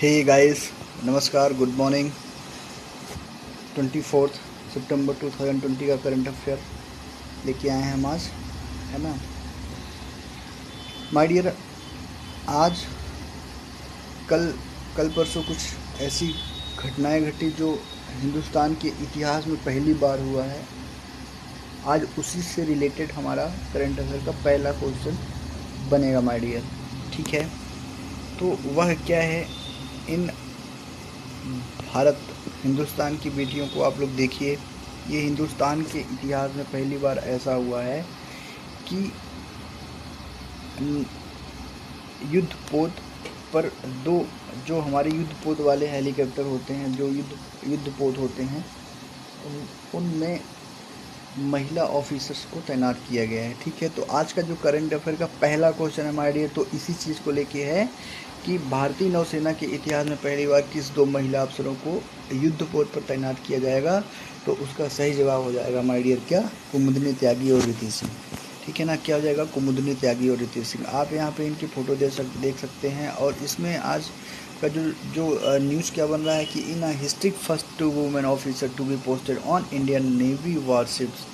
Hey guys, नमस्कार, good morning. 24 सितंबर 2020 का current affair लेके आए हैं हम आज, है ना। माय डियर, आज कल कल परसों कुछ ऐसी घटनाएं घटी जो हिंदुस्तान के इतिहास में पहली बार हुआ है। आज उसी से रिलेटेड हमारा करंट अफेयर का पहला क्वेश्चन बनेगा माय डियर, ठीक है। तो वह क्या है, इन भारत हिंदुस्तान की बेटियों को आप लोग देखिए। ये हिंदुस्तान के इतिहास में पहली बार ऐसा हुआ है कि युद्ध पोत पर दो, जो हमारे युद्ध पोत वाले हेलीकॉप्टर होते हैं, जो युद्ध पोत होते हैं, उनमें महिला ऑफिसर्स को तैनात किया गया है, ठीक है। तो आज का जो करंट अफेयर का पहला क्वेश्चन है हमारे लिए, तो इसी चीज़ को लेके है कि भारतीय नौसेना के इतिहास में पहली बार किस दो महिला अफसरों को युद्ध पोत पर तैनात किया जाएगा। तो उसका सही जवाब हो जाएगा माय डियर क्या, कुमुदनी त्यागी और रीति सिंह, ठीक है ना। क्या हो जाएगा, कुमुदनी त्यागी और रीति सिंह। आप यहाँ पे इनकी फ़ोटो देख सकते हैं। और इसमें आज का जो जो न्यूज़ क्या बन रहा है कि in history first two women officer to be posted on Indian Navy warships,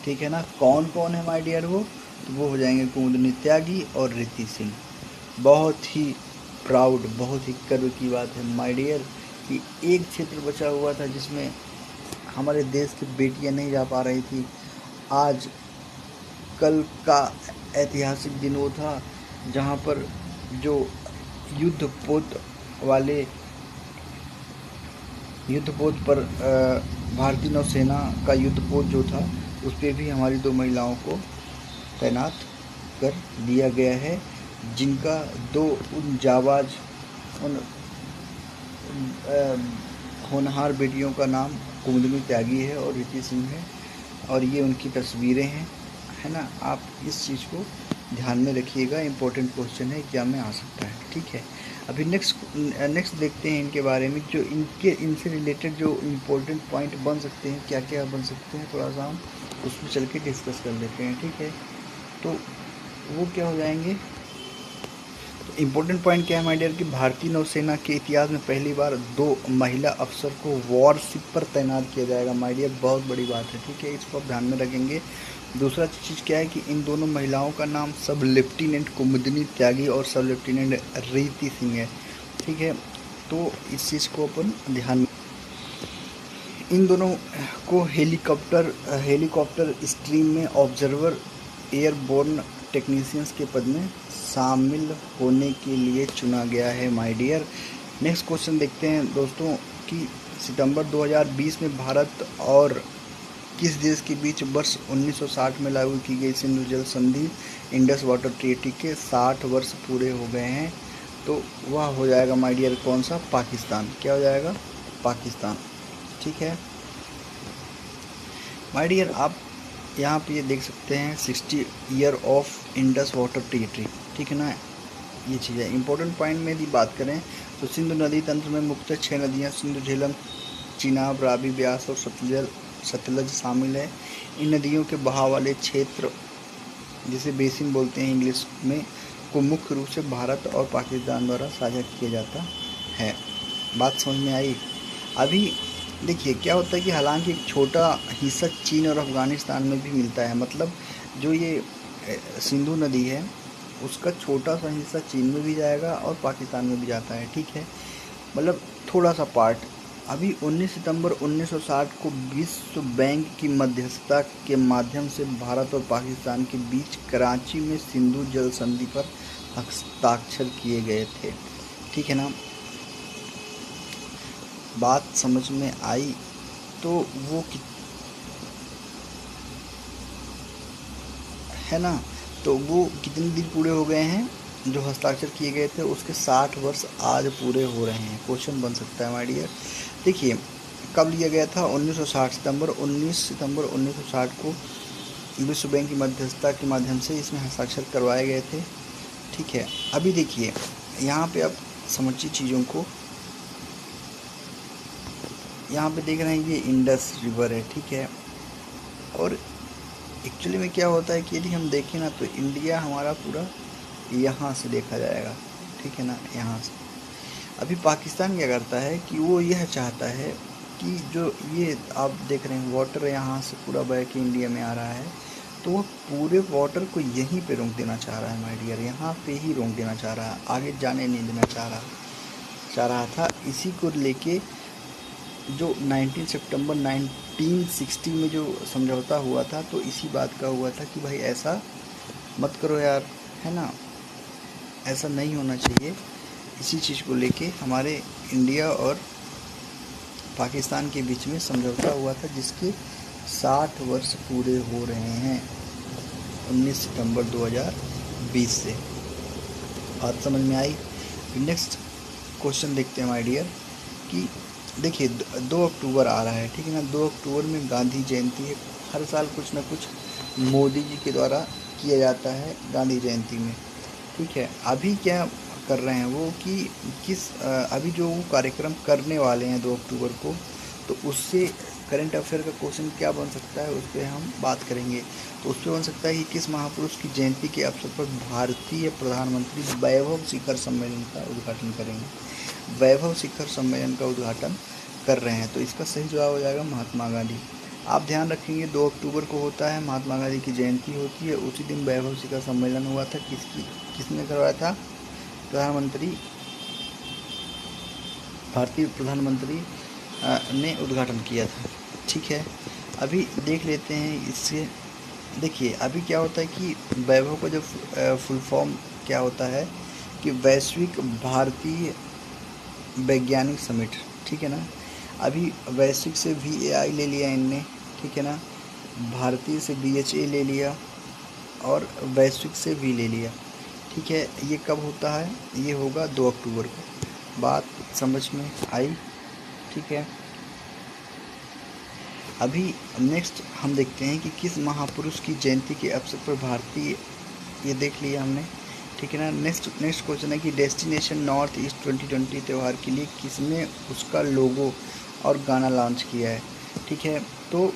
ठीक है ना। कौन कौन है माय डियर वो, तो वो हो जाएंगे कुमुदनी त्यागी और रीति सिंह। बहुत ही प्राउड, बहुत ही गर्व की बात है माय डियर कि एक क्षेत्र बचा हुआ था जिसमें हमारे देश की बेटियां नहीं जा पा रही थी। आज कल का ऐतिहासिक दिन वो था जहाँ पर जो युद्ध पोत वाले युद्ध पोत पर भारतीय नौसेना का युद्ध पोत जो था, उस पर भी हमारी दो महिलाओं को तैनात कर दिया गया है, जिनका दो उन जाबाज, उन होनहार बेटियों का नाम कुमुदनी त्यागी है और रीति सिंह है। और ये उनकी तस्वीरें हैं, है ना। आप इस चीज़ को ध्यान में रखिएगा, इम्पोर्टेंट क्वेश्चन है, एग्जाम में आ सकता है, ठीक है। अभी नेक्स्ट देखते हैं इनके बारे में, जो इनसे रिलेटेड जो इम्पोर्टेंट पॉइंट बन सकते हैं, क्या क्या बन सकते हैं, थोड़ा सा हम उसमें चल के डिस्कस कर लेते हैं, ठीक है। तो वो क्या हो जाएंगे, तो इम्पोर्टेंट पॉइंट क्या है माय डियर कि भारतीय नौसेना के इतिहास में पहली बार दो महिला अफसर को वॉरशिप पर तैनात किया जाएगा माय डियर, बहुत बड़ी बात है, ठीक है। इसको आप ध्यान में रखेंगे। दूसरा चीज़ क्या है कि इन दोनों महिलाओं का नाम सब लेफ्टिनेंट कुमुदनी त्यागी और सब लेफ्टिनेंट रीति सिंह है, ठीक है। तो इस चीज़ को अपन ध्यान में, इन दोनों को हेलीकॉप्टर स्ट्रीम में ऑब्जर्वर एयरबोर्न टेक्नीशियंस के पद में शामिल होने के लिए चुना गया है माय डियर। नेक्स्ट क्वेश्चन देखते हैं दोस्तों कि सितंबर 2020 में भारत और किस देश के बीच वर्ष 1960 में लागू की गई सिंधु जल संधि इंडस वाटर ट्रीटी के 60 वर्ष पूरे हो गए हैं। तो वह हो जाएगा माय डियर कौन सा, पाकिस्तान। क्या हो जाएगा, पाकिस्तान, ठीक है माय डियर। आप यहाँ पे ये देख सकते हैं 60 year of Indus water treaty, ठीक है ना। ये चीज़ है इंपॉर्टेंट पॉइंट में यदि बात करें तो सिंधु नदी तंत्र में मुख्यतः 6 नदियाँ सिंधु, झेलम, चिनाब, रावी, ब्यास और सतलज शामिल है। इन नदियों के बहाव वाले क्षेत्र, जिसे बेसिन बोलते हैं इंग्लिश में, को मुख्य रूप से भारत और पाकिस्तान द्वारा साझा किया जाता है। बात समझ में आई। अभी देखिए क्या होता है कि हालांकि एक छोटा हिस्सा चीन और अफ़गानिस्तान में भी मिलता है, मतलब जो ये सिंधु नदी है उसका छोटा सा हिस्सा चीन में भी जाएगा और पाकिस्तान में भी जाता है, ठीक है, मतलब थोड़ा सा पार्ट। अभी 19 सितंबर 1960 को विश्व बैंक की मध्यस्थता के माध्यम से भारत और पाकिस्तान के बीच कराची में सिंधु जल संधि पर हस्ताक्षर किए गए थे, ठीक है ना। बात समझ में आई। तो वो है ना, तो वो कितने दिन पूरे हो गए हैं जो हस्ताक्षर किए गए थे, उसके 60 वर्ष आज पूरे हो रहे हैं। क्वेश्चन बन सकता है माय डियर। देखिए कब लिया गया था, 1960 19 सितंबर 1960 को विश्व बैंक की मध्यस्थता के माध्यम से इसमें हस्ताक्षर करवाए गए थे, ठीक है। अभी देखिए यहाँ पे आप समझिए चीज़ों को, यहाँ पे देख रहे हैं ये इंडस रिवर है, ठीक है। और एक्चुअली में क्या होता है कि यदि हम देखें ना तो इंडिया हमारा पूरा यहाँ से देखा जाएगा, ठीक है ना, यहाँ से। अभी पाकिस्तान क्या करता है कि वो यह चाहता है कि जो ये आप देख रहे हैं वाटर यहाँ से पूरा बह के इंडिया में आ रहा है, तो वो पूरे वाटर को यहीं पे रोक देना चाह रहा है माय डियर, यहाँ पे ही रोक देना चाह रहा है, आगे जाने नहीं देना चाह रहा था। इसी को लेके जो 19 सितंबर 1960 में जो समझौता हुआ था, तो इसी बात का हुआ था कि भाई ऐसा मत करो यार, है ना, ऐसा नहीं होना चाहिए। इसी चीज़ को लेके हमारे इंडिया और पाकिस्तान के बीच में समझौता हुआ था, जिसके 60 वर्ष पूरे हो रहे हैं 19 सितंबर 2020 से। बात समझ में आई। नेक्स्ट क्वेश्चन देखते हैं माय डियर कि देखिए 2 अक्टूबर आ रहा है, ठीक है ना। 2 अक्टूबर में गांधी जयंती है। हर साल कुछ ना कुछ मोदी जी के द्वारा किया जाता है गांधी जयंती में, ठीक है। अभी क्या कर रहे हैं वो कि अभी जो वो कार्यक्रम करने वाले हैं 2 अक्टूबर को, तो उससे करंट अफेयर का क्वेश्चन क्या बन सकता है, उस पर हम बात करेंगे। तो उस पर बन सकता है कि किस महापुरुष की जयंती के अवसर पर भारतीय प्रधानमंत्री वैभव शिखर सम्मेलन का उद्घाटन करेंगे। वैभव शिखर सम्मेलन का उद्घाटन कर रहे हैं, तो इसका सही जवाब हो जाएगा महात्मा गांधी। आप ध्यान रखेंगे 2 अक्टूबर को होता है, महात्मा गांधी की जयंती होती है, उसी दिन वैभव शिखर सम्मेलन हुआ था। किसने करवाया था? भारतीय प्रधानमंत्री ने उद्घाटन किया था, ठीक है। अभी देख लेते हैं इससे। देखिए अभी क्या होता है कि वैभव का जो फुल फॉर्म क्या होता है कि वैश्विक भारतीय वैज्ञानिक समिट, ठीक है ना। अभी वैश्विक से VAI ले लिया इनने, ठीक है ना। भारतीय से BHA ले लिया और वैश्विक से V ले लिया, ठीक है। ये कब होता है? ये होगा 2 अक्टूबर को। बात समझ में आई, ठीक है। अभी नेक्स्ट हम देखते हैं कि किस महापुरुष की जयंती के अवसर पर भारतीय, ये देख लिया हमने, ठीक है ना। नेक्स्ट क्वेश्चन है कि डेस्टिनेशन नॉर्थ ईस्ट 2020 त्यौहार के लिए किसने उसका लोगो और गाना लॉन्च किया है, ठीक है। तो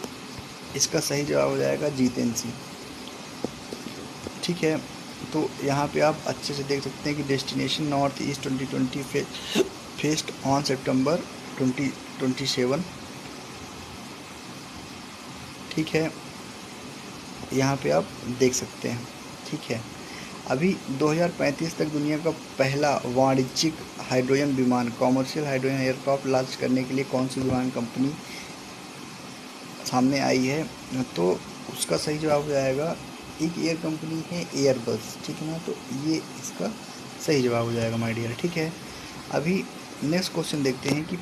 इसका सही जवाब हो जाएगा जितेंद्र सिंह, ठीक है। तो यहाँ पे आप अच्छे से देख सकते हैं कि destination north east 2020 fest on सितंबर 2027, ठीक है। यहाँ पे आप देख सकते हैं, ठीक है। अभी 2035 तक दुनिया का पहला वाणिज्यिक हाइड्रोजन विमान, कॉमर्शियल हाइड्रोजन एयरक्राफ्ट लॉन्च करने के लिए कौन सी विमान कंपनी सामने आई है? तो उसका सही जवाब हो जाएगा, एक एयर कंपनी है एयरबस, ठीक है ना। तो ये इसका सही जवाब हो जाएगा माय डियर, ठीक है। अभी नेक्स्ट क्वेश्चन देखते हैं कि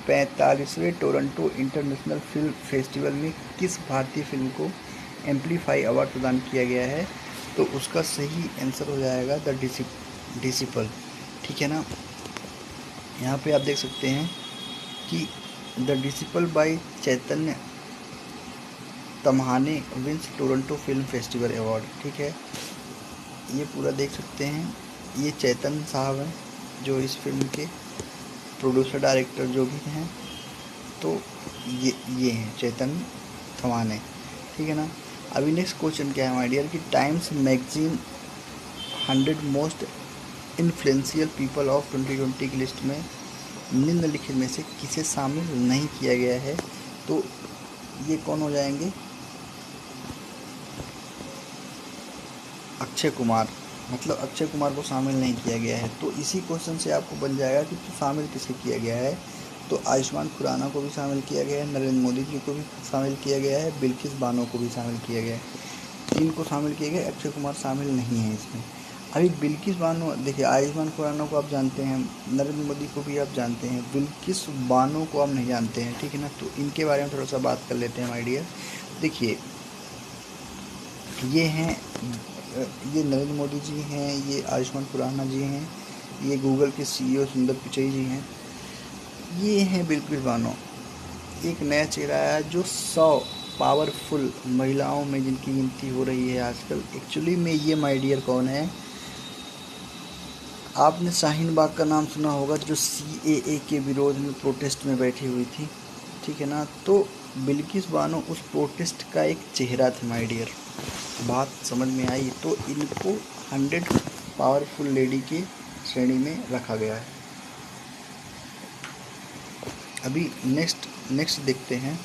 45वें टोरंटो इंटरनेशनल फिल्म फेस्टिवल में किस भारतीय फिल्म को एम्पलीफाई अवार्ड प्रदान किया गया है? तो उसका सही आंसर हो जाएगा द डिसिपल, ठीक है ना। यहाँ पे आप देख सकते हैं कि The Disciple by Chaitanya Tamhane wins Toronto Film Festival award, ठीक है। ये पूरा देख सकते हैं, ये चैतन्य साहब हैं जो इस फिल्म के प्रोड्यूसर डायरेक्टर जो भी हैं, तो ये हैं चैतन्य तम्हाने, ठीक है ना। अभी नेक्स्ट क्वेश्चन क्या है माय डियर कि times magazine 100 most influential people of 2020 की लिस्ट में निम्नलिखित में से किसे शामिल नहीं किया गया है? तो ये कौन हो जाएंगे? अक्षय कुमार, मतलब अक्षय कुमार को शामिल नहीं किया गया है। तो इसी क्वेश्चन से आपको बन जाएगा कि शामिल किसे किया गया है। तो आयुष्मान खुराना को भी शामिल किया गया है, नरेंद्र मोदी जी को भी शामिल किया गया है, बिल्किस बानो को भी शामिल किया गया है। 3 को शामिल किया गया, अक्षय कुमार शामिल नहीं है इसमें। अभी बिल्किस बानो, देखिए आयुष्मान खुराना को आप जानते हैं, नरेंद्र मोदी को भी आप जानते हैं, बिल्किस बानो को आप नहीं जानते हैं, ठीक है ना। तो इनके बारे में थोड़ा सा बात कर लेते हैं माय डियर। देखिए ये हैं, ये नरेंद्र मोदी जी हैं, ये आयुष्मान खुराना जी हैं, ये गूगल के CEO सुंदर पिचई जी हैं, ये हैं बिल्किस बानो। एक नया चेहरा आया जो 100 पावरफुल महिलाओं में जिनकी गिनती हो रही है आजकल। एक्चुअली में ये माय डियर कौन है? आपने शाहीन बाग का नाम सुना होगा, जो CAA के विरोध में प्रोटेस्ट में बैठी हुई थी, ठीक है ना। तो बिल्किस बानो उस प्रोटेस्ट का एक चेहरा था माय डियर। बात समझ में आई? तो इनको 100 पावरफुल लेडी की श्रेणी में रखा गया है, अभी नेक्स्ट देखते हैं।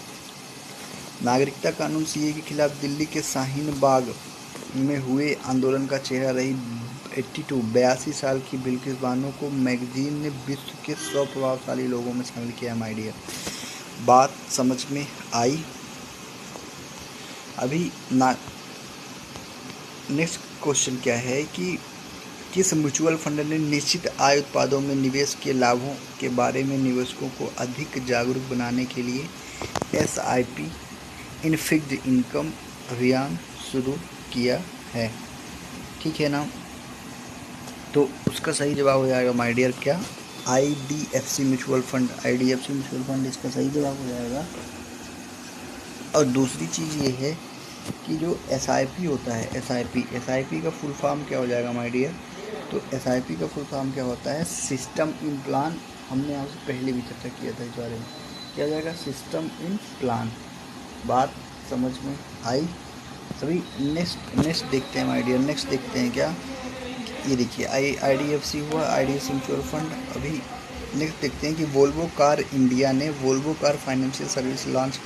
नागरिकता कानून सीए के खिलाफ दिल्ली के शाहीन बाग में हुए आंदोलन का चेहरा रही 82 साल की बिल्किस बानो को मैगजीन ने विश्व के 100 प्रभावशाली लोगों में शामिल किया। माय डियर, बात समझ में आई? अभी नेक्स्ट क्वेश्चन क्या है कि किस म्यूचुअल फंड ने निश्चित आय उत्पादों में निवेश के लाभों के बारे में निवेशकों को अधिक जागरूक बनाने के लिए SIP इन फिक्स्ड इनकम अभियान शुरू किया है? ठीक है ना, तो उसका सही जवाब हो जाएगा माय डियर क्या? IDFC mutual fund. IDFC mutual fund इसका सही जवाब हो जाएगा। और दूसरी चीज़ ये है कि जो SIP होता है, SIP का फुल फॉर्म क्या हो जाएगा माय डियर? तो SIP का फुल फॉर्म क्या होता है? System in plan. हमने आपसे पहले भी चर्चा किया था इस बारे में। क्या हो जाएगा? System in plan. बात समझ में आई? अभी नेक्स्ट देखते हैं माय डियर। नेक्स्ट देखते हैं क्या, ये देखिए IDFC हुआ, IDFC म्यूचुअल फंड। अभी नेक्स्ट देखते हैं कि वोल्वो कार इंडिया ने Volvo car financial service launch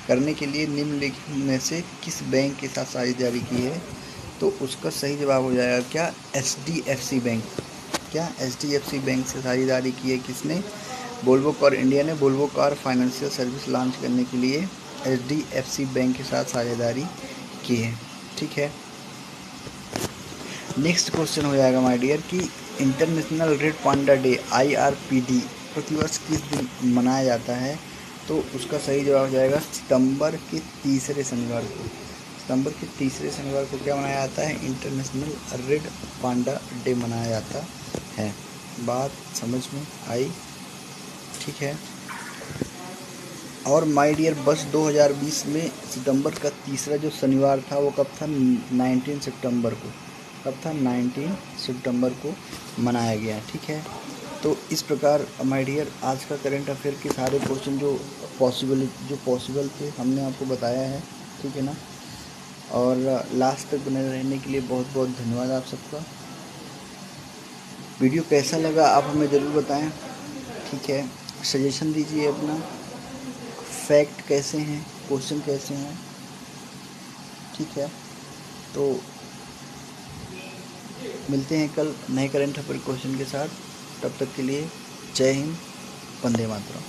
करने के लिए निम्नलिखित में से किस बैंक के साथ साझेदारी की है? तो उसका सही जवाब हो जाएगा क्या? HDFC bank. क्या HDFC बैंक से साझेदारी की है किसने? वोल्वो कार इंडिया ने Volvo car financial service launch करने के लिए HDFC बैंक के साथ साझेदारी की है। ठीक है, नेक्स्ट क्वेश्चन हो जाएगा माय डियर कि international red panda day IRPD प्रतिवर्ष किस दिन मनाया जाता है? तो उसका सही जवाब हो जाएगा सितंबर के तीसरे शनिवार को। सितंबर के तीसरे शनिवार को क्या मनाया जाता है? इंटरनेशनल रेड पांडा डे मनाया जाता है। बात समझ में आई? ठीक है, और माय डियर बस 2020 में सितंबर का तीसरा जो शनिवार था वो कब था? 19 सितंबर को। कब था? 19 सितंबर को मनाया गया। ठीक है, तो इस प्रकार माय डियर आज का करंट अफेयर के सारे क्वेश्चन जो पॉसिबल थे हमने आपको बताया है। ठीक है ना, और लास्ट तक बने रहने के लिए बहुत बहुत धन्यवाद आप सबका। वीडियो कैसा लगा आप हमें ज़रूर बताएं। ठीक है, सजेशन दीजिए अपना, फैक्ट कैसे हैं, क्वेश्चन कैसे हैं। ठीक है, तो मिलते हैं कल नए करंट अफेयर क्वेश्चन के साथ। तब तक के लिए जय हिंद, वंदे मातरम।